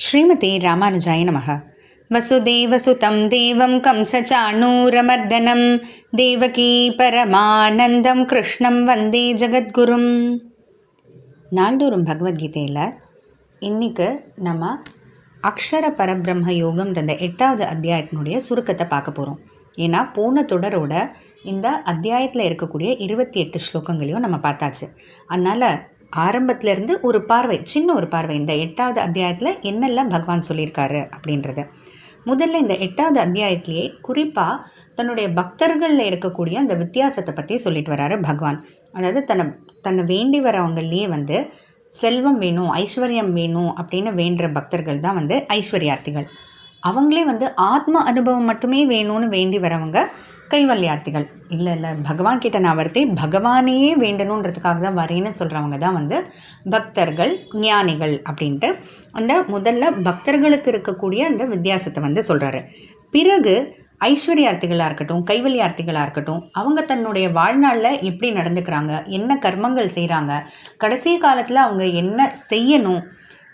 ஸ்ரீமதி ராமானுஜாய நமः. வசுதேவசுதம் தேவம் கம்சச்சாணூரமர்தனம் தேவகீ பரமானந்தம் கிருஷ்ணம் வந்தே ஜகத்குரும். நாள்தோறும் பகவத்கீதையில் இன்றைக்கு நம்ம அக்ஷர பரபிரம்ம யோகம்ன்ற 8வது அத்தியாயத்தினுடைய சுருக்கத்தை பார்க்க போகிறோம். ஏன்னா போன தொடரோட இந்த அத்தியாயத்தில் இருக்கக்கூடிய 28 ஸ்லோகங்களையும் நம்ம பார்த்தாச்சு. அதனால் ஆரம்பத்திலேருந்து சின்ன ஒரு பார்வை இந்த 8வது அத்தியாயத்தில் என்னெல்லாம் பகவான் சொல்லியிருக்காரு அப்படின்றது. முதல்ல இந்த 8வது அத்தியாயத்திலேயே குறிப்பாக தன்னுடைய பக்தர்களில் இருக்கக்கூடிய அந்த வித்தியாசத்தை பற்றி சொல்லிட்டு வராரு பகவான். அதாவது தன்னை வேண்டி வரவங்களையே செல்வம் வேணும், ஐஸ்வர்யம் வேணும் அப்படின்னு வேண்டுற பக்தர்கள் தான் ஐஸ்வர்யார்த்திகள். அவங்களே ஆத்ம அனுபவம் மட்டுமே வேணும்னு வேண்டி வரவங்க கைவல்யார்த்திகள். இல்லை பகவான் கிட்ட நான் பகவானையே வேண்டணுன்றதுக்காக தான் வரேன்னு சொல்கிறவங்க தான் பக்தர்கள், ஞானிகள் அப்படின்ட்டு அந்த முதல்ல பக்தர்களுக்கு இருக்கக்கூடிய அந்த வித்தியாசத்தை சொல்கிறாரு. பிறகு ஐஸ்வர்யார்த்திகளாக இருக்கட்டும், கைவல்யார்த்திகளாக இருக்கட்டும், அவங்க தன்னுடைய வாழ்நாளில் எப்படி நடந்துக்கிறாங்க, என்ன கர்மங்கள் செய்கிறாங்க, கடைசி காலத்தில் அவங்க என்ன செய்யணும்,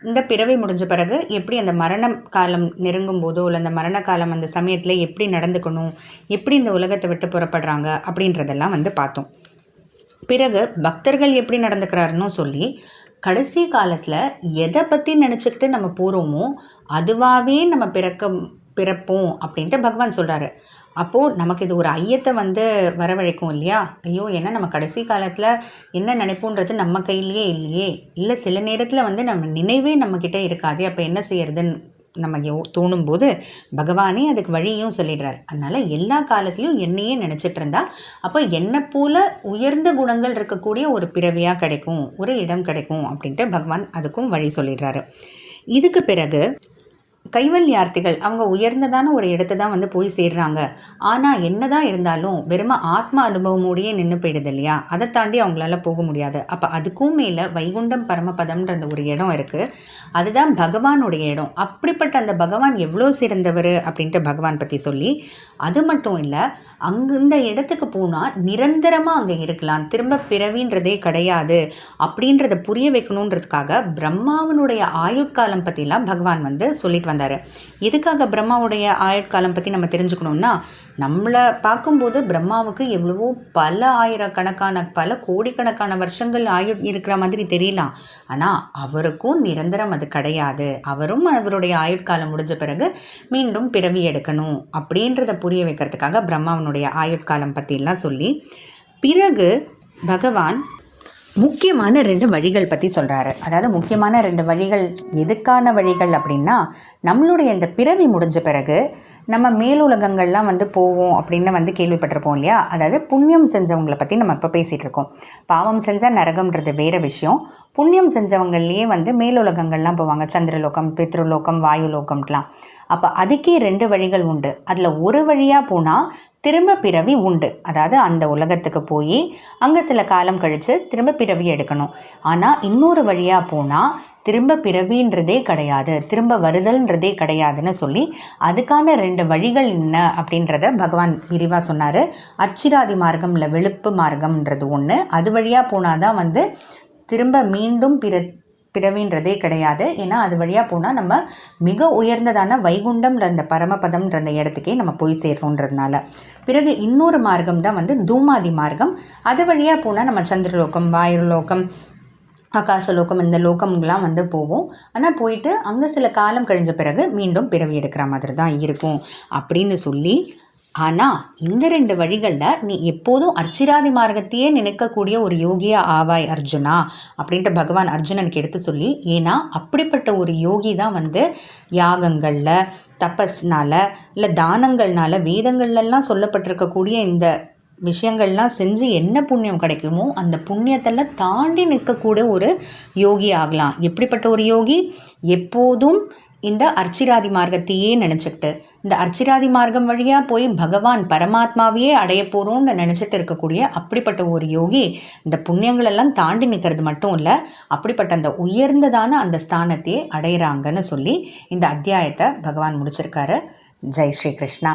இந்த பிறவை முடிஞ்ச பிறகு எப்படி அந்த மரண காலம் நெருங்கும் போதோ இல்லை அந்த மரண காலம் அந்த சமயத்தில் எப்படி நடந்துக்கணும், எப்படி இந்த உலகத்தை விட்டு புறப்படுறாங்க அப்படின்றதெல்லாம் பார்த்தோம். பிறகு பக்தர்கள் எப்படி நடந்துக்கிறாருன்னு சொல்லி கடைசி காலத்தில் எதை பற்றி நினச்சிக்கிட்டு நம்ம போகிறோமோ அதுவாகவே நம்ம பிறப்போம் அப்படின்ட்டு பகவான் சொல்கிறாரு. அப்போது நமக்கு இது ஒரு ஐயத்தை வரவழைக்கும் இல்லையா? ஐயோ, ஏன்னா நம்ம கடைசி காலத்தில் என்ன நினைப்போன்றது நம்ம கையிலேயே இல்லையே, இல்லை சில நேரத்தில் நம்ம நினைவே நம்மக்கிட்ட இருக்காது, அப்போ என்ன செய்யறதுன்னு நமக்கு தோணும்போது பகவானே அதுக்கு வழியும் சொல்லிடுறாரு. அதனால் எல்லா காலத்திலையும் என்னையே நினச்சிட்டு இருந்தா அப்போ என்னை போல் உயர்ந்த குணங்கள் இருக்கக்கூடிய ஒரு பிறவியாக கிடைக்கும், ஒரு இடம் கிடைக்கும் அப்படின்ட்டு பகவான் அதுக்கும் வழி சொல்லிடுறாரு. இதுக்கு பிறகு கைவல்யார்த்திகள் அவங்க உயர்ந்ததான ஒரு இடத்தை தான் போய் சேர்றாங்க. ஆனால் என்னதான் இருந்தாலும் வெறும ஆத்ம அனுபவமோடையே நின்று போயிடுது இல்லையா? அதை தாண்டி அவங்களால போக முடியாது. அப்போ அதுக்கும் மேலே வைகுண்டம் பரமபதம்ன்ற அந்த ஒரு இடம் இருக்குது, அதுதான் பகவானுடைய இடம். அப்படிப்பட்ட அந்த பகவான் எவ்வளோ சிறந்தவர் அப்படின்ட்டு பகவான் பற்றி சொல்லி, அது மட்டும் இல்லை, இந்த இடத்துக்கு போனால் நிரந்தரமாக அங்கே இருக்கலாம், திரும்ப பிறவின்றதே கிடையாது அப்படின்றத புரிய வைக்கணுன்றதுக்காக பிரம்மாவனுடைய ஆயுட்காலம் பற்றிலாம் பகவான் சொல்லிட்டு வந்தார். எதுக்காக பிரம்மாவுடைய ஆயுட்காலம் பற்றி நம்ம தெரிஞ்சுக்கணுன்னா, நம்மளை பார்க்கும்போது பிரம்மாவுக்கு எவ்வளவோ பல ஆயிரக்கணக்கான பல கோடிக்கணக்கான வருஷங்கள் இருக்கிற மாதிரி தெரியலாம். ஆனால் அவருக்கும் நிரந்தரம் அது கிடையாது. அவரும் அவருடைய ஆயுட்காலம் முடிஞ்ச பிறகு மீண்டும் பிறவி எடுக்கணும் அப்படின்றத புரிய வைக்கிறதுக்காக பிரம்மாவனுடைய ஆயுட்காலம் பற்றிலாம் சொல்லி, பிறகு பகவான் முக்கியமான 2 வழிகள் பற்றி சொல்கிறாரு. அதாவது முக்கியமான 2 வழிகள் எதுக்கான வழிகள் அப்படின்னா, நம்மளுடைய இந்த பிறவி முடிஞ்ச பிறகு நம்ம மேலுலகங்கள்லாம் போவோம் அப்படின்னு கேள்விப்பட்டிருப்போம் இல்லையா? அதாவது புண்ணியம் செஞ்சவங்களை பற்றி நம்ம இப்போ பேசிகிட்டு இருக்கோம். பாவம் செஞ்சால் நரகம்ன்றது வேறு விஷயம். புண்ணியம் செஞ்சவங்கள்லேயே மேலுலகங்கள்லாம் போவாங்க, சந்திரலோகம், பித்ருலோகம், வாயுலோகம்லாம். அப்போ அதுக்கே 2 வழிகள் உண்டு. அதில் ஒரு வழியாக போனால் திரும்ப பிறவி உண்டு. அதாவது அந்த உலகத்துக்கு போய் அங்கே சில காலம் கழித்து திரும்ப பிறவி எடுக்கணும். ஆனால் இன்னொரு வழியாக போனால் திரும்ப பிறவின்றதே கிடையாது, திரும்ப வருதல்ன்றதே கிடையாதுன்னு சொல்லி அதுக்கான 2 வழிகள் என்ன அப்படின்றத பகவான் விரிவாக சொன்னார். அர்ச்சிராதி மார்க்கம் இல்லை வெளுப்பு மார்க்கம்ன்றது ஒன்று. அது வழியாக போனால் தான் திரும்ப மீண்டும் பிறவின்றதே கிடையாது. ஏன்னா அது வழியாக போனால் நம்ம மிக உயர்ந்ததான வைகுண்டம்ன்ற அந்த பரமபதம்ன்ற அந்த இடத்துக்கே நம்ம போய் சேர்றோன்றதுனால. பிறகு இன்னொரு மார்க்கம் தான் தூமாதி மார்க்கம். அது வழியாக போனால் நம்ம சந்திரலோகம், வாயுலோகம், ஆகாசலோகம், இந்த லோகம்லாம் போவோம். ஆனால் போயிட்டு அங்கே சில காலம் கழிஞ்ச பிறகு மீண்டும் பிறவி எடுக்கிற மாதிரி தான் இருக்கும் அப்படின்னு சொல்லி, ஆனால் இந்த 2 வழிகளில் நீ எப்போதும் அர்ச்சிராதி மார்க்கத்தையே நினைக்கக்கூடிய ஒரு யோகியா ஆவாய் அர்ஜுனா அப்படின்ட்டு பகவான் அர்ஜுனனுக்கு எடுத்து சொல்லி, ஏன்னா அப்படிப்பட்ட ஒரு யோகி தான் யாகங்களில், தபஸ்னால், இல்லை தானங்கள்னால, வேதங்கள்லாம் சொல்லப்பட்டிருக்கக்கூடிய இந்த விஷயங்கள்லாம் செஞ்சு என்ன புண்ணியம் கிடைக்குமோ அந்த புண்ணியத்தெல்லாம் தாண்டி நிற்கக்கூடிய ஒரு யோகி ஆகலாம். எப்படிப்பட்ட ஒரு யோகி? எப்போதும் இந்த அர்ச்சிராதி மார்க்கத்தையே நினச்சிக்கிட்டு, இந்த அர்ச்சிராதி மார்க்கம் வழியாக போய் பகவான் பரமாத்மாவையே அடைய போகிறோன்னு நினச்சிட்டு இருக்கக்கூடிய அப்படிப்பட்ட ஒரு யோகி இந்த புண்ணியங்களெல்லாம் தாண்டி நிற்கிறது மட்டும் இல்லை, அப்படிப்பட்ட அந்த உயர்ந்ததான அந்த ஸ்தானத்தையே அடையிறாங்கன்னு சொல்லி இந்த அத்தியாயத்தை பகவான் முடிச்சிருக்காரு. ஜெய் ஸ்ரீ கிருஷ்ணா.